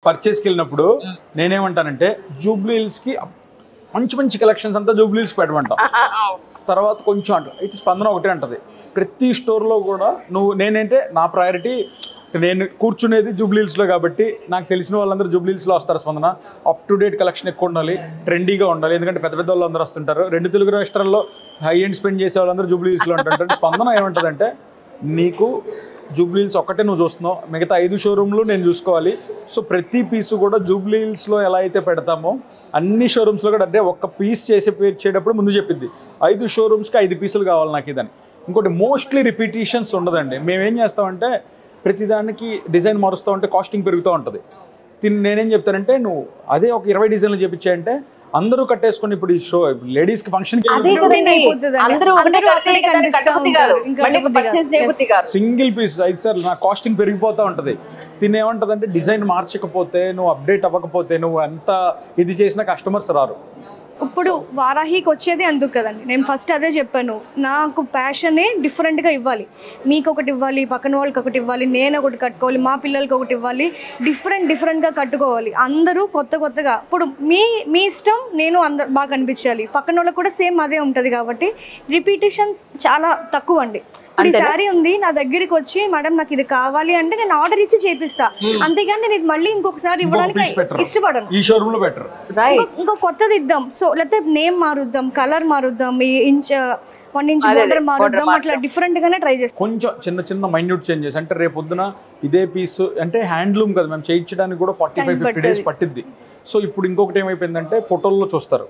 పర్చేస్కి వెళ్ళినప్పుడు నేనేమంటానంటే జూబ్లీ హిల్స్కి మంచి మంచి కలెక్షన్స్ అంతా జూబ్లీ హిల్స్ పెట్టమంటాం. తర్వాత కొంచెం అంట అయితే స్పందన ఒకటే అంటది ప్రతి స్టోర్లో కూడా నేనంటే నా ప్రయారిటీ నేను కూర్చునేది జూబ్లీ హిల్స్లో కాబట్టి నాకు తెలిసిన వాళ్ళందరూ జూబ్లీ హిల్స్లో వస్తారు. స్పందన అప్ టు డేట్ కలెక్షన్ ఎక్కువ ఉండాలి, ట్రెండీగా ఉండాలి, ఎందుకంటే పెద్ద పెద్ద వాళ్ళు అందరూ వస్తుంటారు. 2 తెలుగు రాష్ట్రాల్లో హై ఎండ్ స్పెండ్ చేసే వాళ్ళందరూ జూబ్లీ హిల్స్లో ఉంటుంటారు. స్పందన ఏమంటుందంటే నీకు జూబ్లీ హిల్స్ ఒక్కటే నువ్వు చూస్తున్నావు, మిగతా 5 షోరూమ్లు నేను చూసుకోవాలి. సో ప్రతి పీసు కూడా జూబ్లీ హిల్స్లో ఎలా అయితే పెడతామో అన్ని షోరూమ్స్లో కూడా అంటే ఒక్క పీస్ చేసేటప్పుడు ముందు చెప్పింది 5 షోరూమ్స్కి 5 పీసులు కావాలి నాకు ఇదని. ఇంకోటి మోస్ట్లీ రిపీటేషన్స్ ఉండదండి. మేమేం చేస్తామంటే ప్రతిదానికి డిజైన్ మారుస్తూ ఉంటే కాస్టింగ్ పెరుగుతూ ఉంటుంది. నేనేం చెప్తానంటే నువ్వు అదే ఒక 20 డిజైన్లు చేపించాయంటే అందరూ కట్టేసుకొని ఇప్పుడు ఈ షో లేడీస్ కి ఫంక్షన్ సింగిల్ పీస్ అయితే సార్ నా కాస్టింగ్ పెరిగిపోతూ ఉంటుంది. తినేమంటదంటే డిజైన్ మార్చకపోతే నువ్వు అప్డేట్ అవ్వకపోతే నువ్వు ఎంత ఇది చేసినా కస్టమర్స్ రారు. ఇప్పుడు వారాహికి వచ్చేది అందుకు కదండి. నేను ఫస్ట్ అదే చెప్పాను, నాకు ప్యాషనే డిఫరెంట్గా ఇవ్వాలి, మీకు ఒకటి ఇవ్వాలి, పక్కన వాళ్ళకి ఒకటి ఇవ్వాలి, నేను ఒకటి కట్టుకోవాలి, మా పిల్లలకి ఒకటి ఇవ్వాలి, డిఫరెంట్గా కట్టుకోవాలి. అందరూ కొత్తగా ఇప్పుడు మీ ఇష్టం, నేను అందరు బాగా కనిపించాలి, పక్కన వాళ్ళకి కూడా సేమ్ అదే ఉంటుంది. కాబట్టి రిపీటేషన్స్ చాలా తక్కువ అండి. ఈ శారీ ఉంది నా దగ్గరికి వచ్చి మేడం నాకు ఇది కావాలి అంటే నేను ఆర్డర్ ఇచ్చి చేపిస్తా, అంతేగాని నేను ఇది మళ్ళీ ఇంకొకసారి ఇవ్వడానికి ఇష్టపడను. ఇంకో కొత్తది ఇద్దాం, సో లేకపోతే నేమ్ మారుద్దాం, కలర్ మారుద్దాం, 1 ఇంచ్ బోర్డర్ మారుద్దాం, అట్లా డిఫరెంట్ గానే ట్రై చేస్తాం. కొంచెం చిన్న మైన్యూట్ చేంజెస్ అంటే రేపు పొద్దున ఇదే పీస్ అంటే హ్యాండ్లూమ్ కదా మేము చేయించడానికి కూడా 45-50 డేస్ పట్టిద్ది. సో ఇప్పుడు ఇంకొకటి ఏమైపోయిందంటే ఫోటోల్లో చూస్తారు.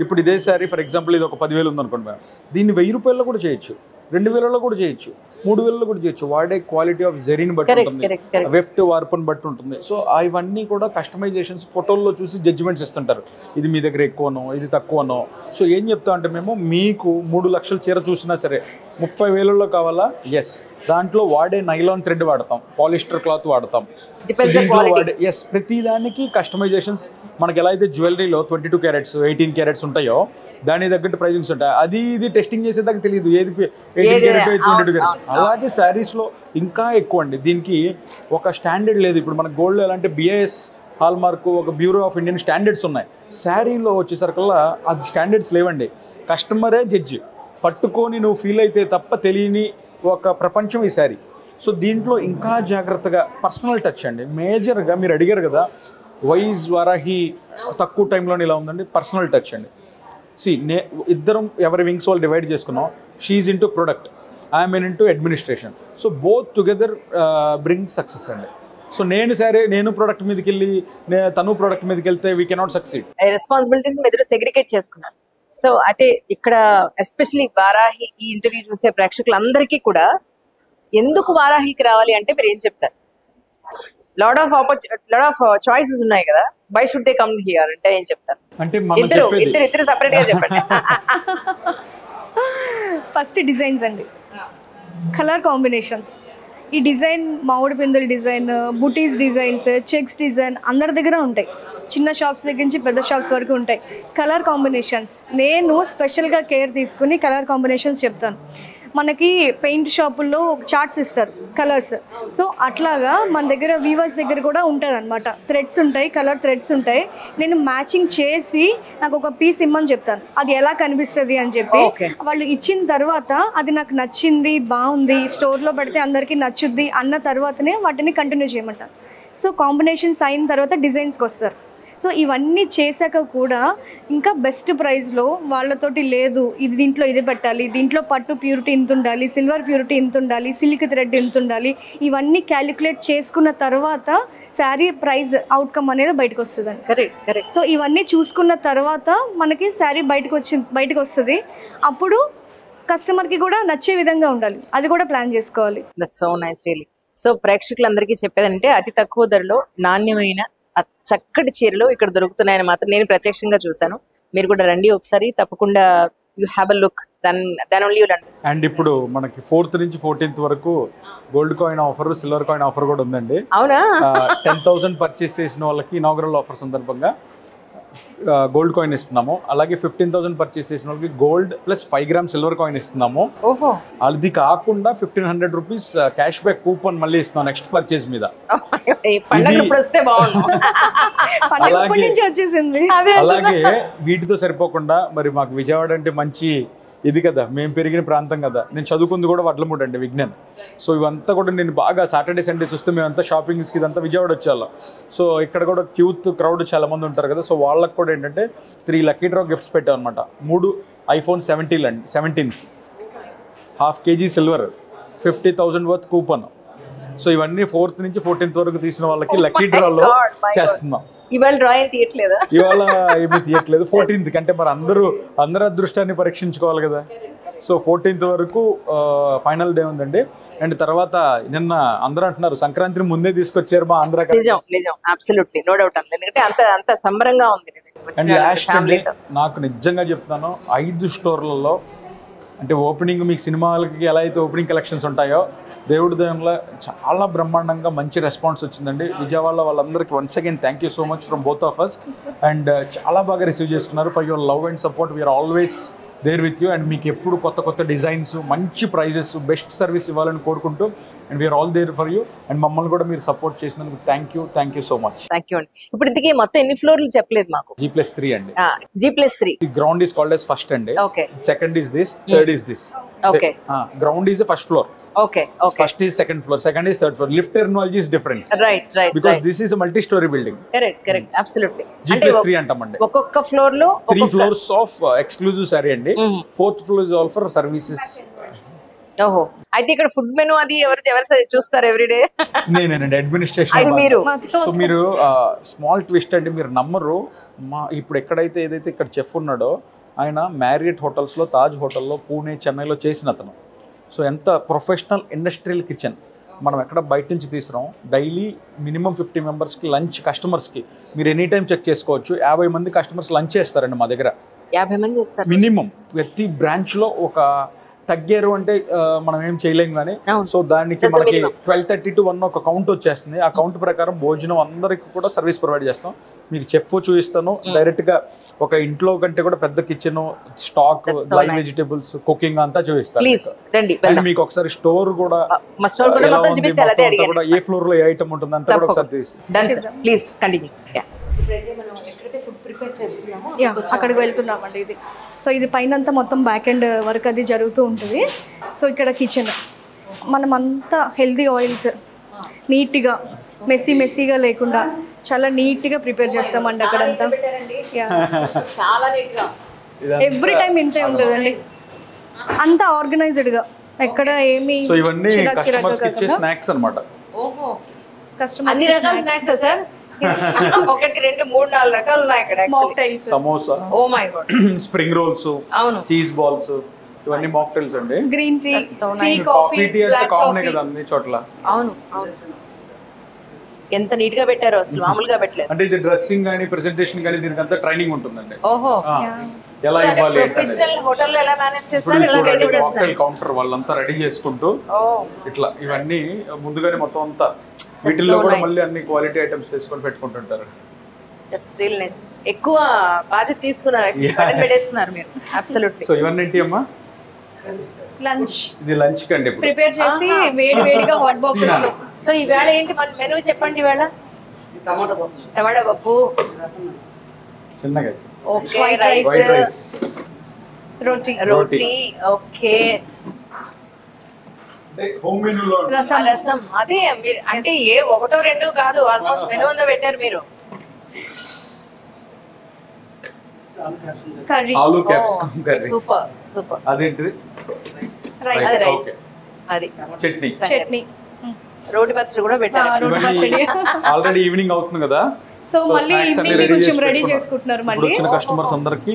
ఇప్పుడు ఇదే శారీ ఫర్ ఎగ్జాంపుల్ ఇది ఒక 10,000 ఉందనుకోండి మేడం, దీన్ని 1000 రూపాయల్లో కూడా చేయొచ్చు, 2000లో కూడా చేయొచ్చు, 3000లో కూడా చేయొచ్చు. వాడే క్వాలిటీ ఆఫ్ జరీని బట్టి ఉంటుంది, వెఫ్ట్ వార్పుని బట్టి ఉంటుంది. సో ఇవన్నీ కూడా కస్టమైజేషన్స్ ఫోటోల్లో చూసి జడ్జిమెంట్స్ ఇస్తుంటారు, ఇది మీ దగ్గర ఎక్కువనో ఇది తక్కువనో. సో ఏం చెప్తా అంటే మేము మీకు 3 లక్షల చీర చూసినా సరే 30,000లో కావాలా, ఎస్ దాంట్లో వాడే నైలాన్ థ్రెడ్ వాడతాం, పాలిస్టర్ క్లాత్ వాడతాం, ఎస్ ప్రతి దానికి కస్టమైజేషన్స్. మనకి ఎలా అయితే జ్యువెలరీలో 22 క్యారెట్స్ 18 క్యారెట్స్ ఉంటాయో దాని తగ్గట్టు ప్రైజింగ్స్ ఉంటాయి. అది ఇది టెస్టింగ్ చేసేదాకా తెలియదు ఏది 18 క్యారెట్ 22 క్యారెట్. అలాగే శారీస్లో ఇంకా ఎక్కువ అండి. దీనికి ఒక స్టాండర్డ్ లేదు. ఇప్పుడు మన గోల్డ్లో ఎలా అంటే BIS హాల్ మార్కు, ఒక బ్యూరో ఆఫ్ ఇండియన్ స్టాండర్డ్స్ ఉన్నాయి. శారీలో వచ్చేసరికల్లా అది స్టాండర్డ్స్ లేవండి. కస్టమరే జడ్జి, పట్టుకొని నువ్వు ఫీల్ అయితే తప్ప తెలియని ఒక ప్రపంచం ఈ శారీ. సో దీంట్లో ఇంకా జాగ్రత్తగా పర్సనల్ టచ్ అండి. మేజర్గా మీరు అడిగారు కదా వైజ్ వారాహి తక్కువ టైంలోనే ఇలా ఉందండి, పర్సనల్ టచ్ అండి. ఇద్దరం ఎవరి వింగ్స్ వాళ్ళు డివైడ్ చేసుకున్నాం. She into product, I'm into administration. So both together bring success అండి. సో నేను ప్రోడక్ట్ మీదకి వెళ్ళి తను ప్రోడక్ట్ మీదకి వెళ్తే వీ కెనాట్ సక్సీడ్. రెస్పాన్సిబిలిటీస్ మీరు సెగ్రిగేట్ చేసుకున్నారు. సో అయితే ఇక్కడ ఎస్పెషలీ వారాహి ఈ ఇంటర్వ్యూ చూసే ప్రేక్షకులందరికీ కూడా ఎందుకు వారాహికి రావాలి అంటే మీరు ఏం చెప్తారు? లాట్ ఆఫ్ చాయిసెస్ ఉన్నాయి కదా, why should they come here అంటే ఏం చెప్తారు? అంటే ఇద్దరు సెపరేట్ గా చెప్పండి. ఫస్ట్ డిజైన్స్ అండి, కలర్ కాంబినేషన్స్. ఈ డిజైన్ మామిడి పిందెల డిజైన్, బుటీస్ డిజైన్స్, చెక్స్ డిజైన్ అందరి దగ్గర ఉంటాయి. చిన్న షాప్స్ దగ్గర నుంచి పెద్ద షాప్స్ వరకు ఉంటాయి. కలర్ కాంబినేషన్స్ నేను స్పెషల్గా కేర్ తీసుకుని కలర్ కాంబినేషన్స్ చెప్తాను. మనకి పెయింట్ షాపుల్లో చార్ట్స్ ఇస్తారు కలర్స్, సో అట్లాగా మన దగ్గర వీవర్స్ దగ్గర కూడా ఉంటుంది అనమాట. థ్రెడ్స్ ఉంటాయి, కలర్ థ్రెడ్స్ ఉంటాయి. నేను మ్యాచింగ్ చేసి నాకు ఒక పీస్ ఇమ్మని చెప్తాను, అది ఎలా కనిపిస్తుంది అని చెప్పి. వాళ్ళు ఇచ్చిన తర్వాత అది నాకు నచ్చింది, బాగుంది, స్టోర్లో పెడితే అందరికీ నచ్చుద్ది అన్న తర్వాతనే వాటిని కంటిన్యూ చేయమంటారు. సో కాంబినేషన్స్ అయిన తర్వాత డిజైన్స్కి వస్తారు. సో ఇవన్నీ చేశాక కూడా ఇంకా బెస్ట్ ప్రైస్లో వాళ్ళతోటి లేదు ఇది దీంట్లో ఇది పెట్టాలి, దీంట్లో పట్టు ప్యూరిటీ ఇంత ఉండాలి, సిల్వర్ ప్యూరిటీ ఇంత ఉండాలి, సిల్క్ థ్రెడ్ ఇంత ఉండాలి, ఇవన్నీ క్యాలిక్యులేట్ చేసుకున్న తర్వాత శారీ ప్రైస్ అవుట్కమ్ అనేది బయటకు వస్తుందండి. కరెక్ట్. సో ఇవన్నీ చూసుకున్న తర్వాత మనకి శారీ బయటకు వస్తుంది. అప్పుడు కస్టమర్కి కూడా నచ్చే విధంగా ఉండాలి, అది కూడా ప్లాన్ చేసుకోవాలి. That's so nice really. So ప్రేక్షకులందరికీ చెప్పేదంటే అతి తక్కువ ధరలో నాణ్యమైన చక్కటి చీరలు ఇక్కడ దొరుకుతున్నాయని మాత్రం నేను ప్రత్యక్షంగా చూసాను. మీరు కూడా రండి ఒకసారి, తప్పకుండా you have a look, then only you లండ్. అండ్ ఇప్పుడు మనకి 4th నుంచి 14th వరకు gold coin offer, silver coin offer కూడా ఉందండి. అవునా? 10,000 పర్చేస్ చేసిన వాళ్ళకి ఇనాగరల్ ఆఫర్ సందర్భంగా గోల్డ్ కాయిన్ ఇస్తున్నాము. అలాగే 15,000 పర్చేస్ చేసిన వాళ్ళకి gold plus 5 gram silver coin ఇస్తున్నాము. ఓహో అది కాకుండా 1,500 రూపీస్ క్యాష్ బ్యాక్ కూపన్ మళ్ళీ ఇస్తున్నాం నెక్స్ట్ పర్చేస్ మీద. పండగ ఇప్పుడు వస్తే బాగుండు. పండగ ఇప్పటి నుంచి వచ్చేసింది. అలాగే వీటితో సరిపోకుండా మరి మాకు విజయవాడ అంటే మంచి ఇది కదా, మేము పెరిగిన ప్రాంతం కదా, నేను చదువుకుంది కూడా వడ్లమూడి అండి విజ్ఞాన్. సో ఇవంతా కూడా నేను బాగా సాటర్డే సండేస్ వస్తే మేమంతా షాపింగ్స్కి ఇదంతా విజయవాడ వచ్చేవాళ్ళం. సో ఇక్కడ కూడా యూత్ క్రౌడ్ చాలా మంది ఉంటారు కదా, సో వాళ్ళకి కూడా ఏంటంటే 3 లక్కీ డ్రా గిఫ్ట్స్ పెట్టాం అనమాట. 3 iPhone 17s, 1/2 kg silver, 50,000 worth coupon. So ఇవన్నీ 4th నుంచి 14th వరకు తీసిన వాళ్ళకి లక్కీ డ్రాలో చేస్తున్నాం. ఇవాళ డ్రాయింగ్ తీయట్లేదా? ఇవాళ ఏమీ తీయట్లేదు. 14th కంటే మరి అందరూ అదృష్టాన్ని పరీక్షించుకోవాలి కదా. సో 14th వరకు ఫైనల్ డే ఉందండి. అండ్ తర్వాత నిన్న అందరూ అంటున్నారు సంక్రాంతిని ముందే తీసుకొచ్చారు మా ఆంధ్ర. నిజం అబ్సల్యూట్లీ నో డౌట్ అండి, ఎందుకంటే అంత సంబరంగా ఉంది. అండ్ లాస్ట్ అండి నాకు నిజంగా చెప్తాను, 5 స్టోర్లలో అంటే ఓపెనింగ్ మీకు సినిమాలకి ఎలా అయితే ఓపెనింగ్ కలెక్షన్స్ ఉంటాయో దేవుడి దయంలో చాలా బ్రహ్మాండంగా మంచి రెస్పాన్స్ వచ్చిందండి. విజయవాడలో వాళ్ళందరికీ once again thank you so much from both of us. And చాలా బాగా రిసీవ్ చేసుకున్నారు. For your love and support we are always there with you. And మీకు ఎప్పుడు కొత్త డిజైన్స్, మంచి ప్రైజెస్, బెస్ట్ సర్వీస్ ఇవ్వాలని కోరుకుంటూ and we are all there for you. And మమ్మల్ని కూడా మీరు సపోర్ట్ చేసినందుకు thank you so much. Thank you అండి. ఇప్పుడు ఇంతకీ మొత్తం ఎన్ని ఫ్లోర్లు చెప్పలేదు మాకు? G+3 అండి. G+3. The ground is called as first అండి. Okay. Second is this, third is this. Okay. Ground is the first floor. Okay. First is second floor, second is third floor. Lift terminology is different. Right. Because this is a multi-story building. Correct. Absolutely. G+3 అంటామండి. ఒక్కొక్క floor లో 3 floors of exclusive saree అండి. 4th floor is all for services. ఓహో, అయితే ఇక్కడ food menu అది ఎవరు చూస్తారు ఎవ్రీడే? నేనేనండి అడ్మినిస్ట్రేషన్. సో మీరు స్మాల్ ట్విస్ట్ అండి, మీరు నమ్మరు. ఇప్పుడు ఎక్కడైతే ఏదైతే ఇక్కడ చెఫ్ ఉన్నాడో ఆయన మ్యారియట్ హోటల్స్లో, తాజ్ హోటల్లో, పూణే, చెన్నైలో చేసిన అతను. సో ఎంత ప్రొఫెషనల్ ఇండస్ట్రియల్ కిచెన్. మనం ఎక్కడ బయట నుంచి తీసుకురాం. డైలీ మినిమం 50 మెంబర్స్కి లంచ్ కస్టమర్స్కి మీరు ఎనీ టైం చెక్ చేసుకోవచ్చు. 50 మంది కస్టమర్స్ లంచ్ చేస్తారండి మా దగ్గర. 50 మంది చేస్తారు మినిమం. ప్రతి బ్రాంచ్లో ఒక తగ్గారు అంటే మనం ఏం చేయలేం కానీ. సో దానికి మనకి 12:30 to 1 ఒక కౌంట్ వచ్చేస్తుంది. ఆ కౌంట్ ప్రకారం భోజనం అందరికి కూడా సర్వీస్ ప్రొవైడ్ చేస్తాం. మీకు చెఫ్ చూపిస్తాను డైరెక్ట్గా. ఒక ఇంట్లో కంటే కూడా పెద్ద kitchen, stock, dry vegetables, cooking అంతా చూపిస్తాను. మీకు ఒకసారి స్టోర్ కూడా ఏ ఫ్లోర్ లో ఏ ఐటమ్ ఉంటుంది అంతా కూడా ఒకసారి చూపిస్తాను. Please continue. అక్కడికి వెళ్తున్నామండి. ఇది సో ఇది పైన అంతా మొత్తం బ్యాక్ ఎండ్ వర్క్ అది జరుగుతూ ఉంటుంది. సో ఇక్కడ కిచెన్ మనమంతా హెల్దీ ఆయిల్స్ నీట్గా మెస్సీగా లేకుండా చాలా నీట్గా ప్రిపేర్ చేస్తామండి అక్కడంతా. ఎవ్రీ టైం ఇంతే ఉంటుందండి, అంతా ఆర్గనైజ్డ్గా, ఎక్కడ ఏమి. సో ఇవన్నీ కస్టమర్స్ కి ఇచ్చే స్నాక్స్ అన్నమాట. ఓహో, అన్ని రకాల స్నాక్స్ సార్? 1 2 3 4 రకాలు ఉన్నాయి ఇక్కడ. Samosa, oh my god, spring rolls, cheese balls, ఇవన్నీ మాక్టైల్స్ అండి. గ్రీన్ టీ, కాఫీ, టీ అంటే కామన్ కదా అన్ని చోట్ల. అవును. ఎంత నీట్ గా పెట్టారో, అసలు మామూలుగా పెట్టలేదు. అంటే ఇది డ్రెస్సింగ్ గానీ, ప్రెజెంటేషన్ గానీ దీనికి అంతా ట్రైనింగ్ ఉంటుందండి. ఓహో, ఎలా ఇవ్వాలి, ప్రొఫెషనల్ హోటల్ ఎలా మేనేజ్ చేస్తారు, ఎలా మెయింటైన్ చేస్తారు. మాక్టైల్ కౌంటర్ వాళ్ళంతా రెడీ చేసుకుంటూ ఇట్లా ఇవన్నీ ముందుగానే మొత్తం అంతా వీటిల్లో కూడా మళ్ళీ అన్ని క్వాలిటీ ఐటమ్స్ తీసుకొని పెట్టుకుంటుంటారు. That's real nice. ఎక్కువ బాధ్యత తీసుకున్నారు, బటన్ పెట్టేస్తున్నారు మీరు. అబ్సల్యూట్లీ. సో ఇవన్నీ ఏంటి అమ్మా? లంచ్. ఇది లంచ్ కండి ప్రిపేర్ చేసి వేడిగా హాట్ బాక్సెస్ లో. సో ఈవేళ ఏంటి మన మెనూ చెప్పండి. ఈవేళ టమాటా పప్పు, చిన్నగా ఓకే, రైస్, రోటీ. ఓకే, హోమ్ మెనూలో రసం. అదే మీరు అంటే ఏ 1 2 కాదు, ఆల్మోస్ట్ మెనూ అంతా పెట్టారు మీరు. కర్రీ, ఆలు క్యాప్సికమ్ కర్రీ. సూపర్. అదేంటిది? రైస్, అది చట్నీ. రోటి పచ్చడి కూడా పెట్టారు. ఆల్రెడీ ఈవినింగ్ అవుతుంది కదా, సో మళ్ళీ ఈవినింగ్ కొంచెం రెడీ చేసుకుంటున్నారు. మళ్ళీ వచ్చిన కస్టమర్స్ అందరికి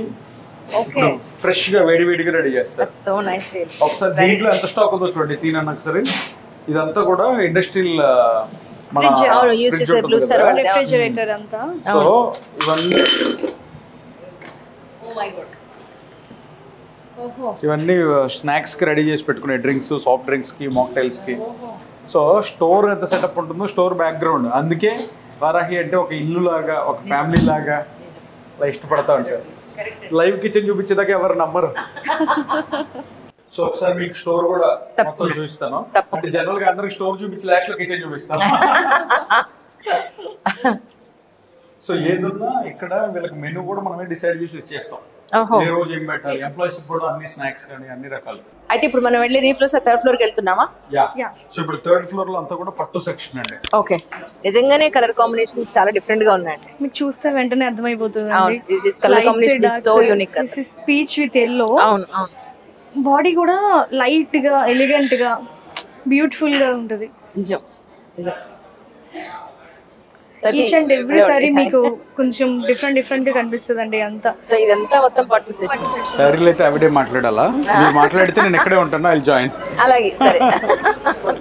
ఓకే, ఫ్రెష్ గా వేడిగా రెడీ చేస్తారు. So nice. ఒకసారి దీంట్లో ఎంత స్టాక్ ఉందో చూడండి, తీనన్న ఒకసారి. ఇదంతా కూడా ఇండస్ట్రియల్ మన రిఫ్రిజిరేటర్ అంతా. సో ఇవన్నీ ఇవన్నీ స్నాక్స్ కి రెడీ చేసి పెట్టుకునే డ్రింక్స్, సాఫ్ట్ డ్రింక్స్ కి, మాక్టైల్స్ కి. సో స్టోర్ ఎంత సెటప్ ఉంటుందో, స్టోర్ బ్యాక్గ్రౌండ్. అందుకే వారాహి అంటే ఒక ఇల్లు లాగా, ఒక ఫ్యామిలీ లాగా అలా ఇష్టపడతా ఉంటారు. లైవ్ కిచెన్ చూపించేదాకా ఎవరు నమ్మరు. సో ఒకసారి మీకు స్టోర్ కూడా మొత్తం చూపిస్తాను. అంటే జనరల్ గా అందరికి స్టోర్ చూపించి లాస్ట్ లో కిచెన్ చూపిస్తాను. సో ఏదున్నా ఇక్కడ వీళ్ళకి మెనూ కూడా మనమే డిసైడ్ చేసి ఇచ్చేస్తాం. ఏ రోజు ఏం పెట్టాలి, ఎంప్లాయీస్ కూడా అన్ని స్నాక్స్ కానీ అన్ని రకాలు. అయితే ఇప్పుడు మనం వెళ్ళి రీ ఫ్లోర్ థర్డ్ ఫ్లోర్ కి వెళ్తున్నామా? యా. సో ఇప్పుడు థర్డ్ ఫ్లోర్ లో అంతా కూడా పట్టు సెక్షన్ అండి. ఓకే, నిజంగానే కలర్ కాంబినేషన్స్ చాలా డిఫరెంట్ గా ఉన్నాయండి. మీకు చూస్తే వెంటనే అర్థమైపోతుంది. This colour combination is so unique. This is peach with yellow. అవును అవును. బాడీ కూడా లైట్ గా ఎలిగెంట్ గా బ్యూటిఫుల్ గా ఉంటది. నిజం. ఈచ్ అండ్ ఎవ్రీ సారీ మీకు కొంచెం డిఫరెంట్ గా కనిపిస్తుంది అండి అంతా. సో ఇదంతా మొత్తం పట్టు సెషన్. సారీలు అయితే ఆవిడే మాట్లాడాలా, మీరు మాట్లాడితే నేను ఎక్కడే ఉంటాను. I join. అలాగే సరే.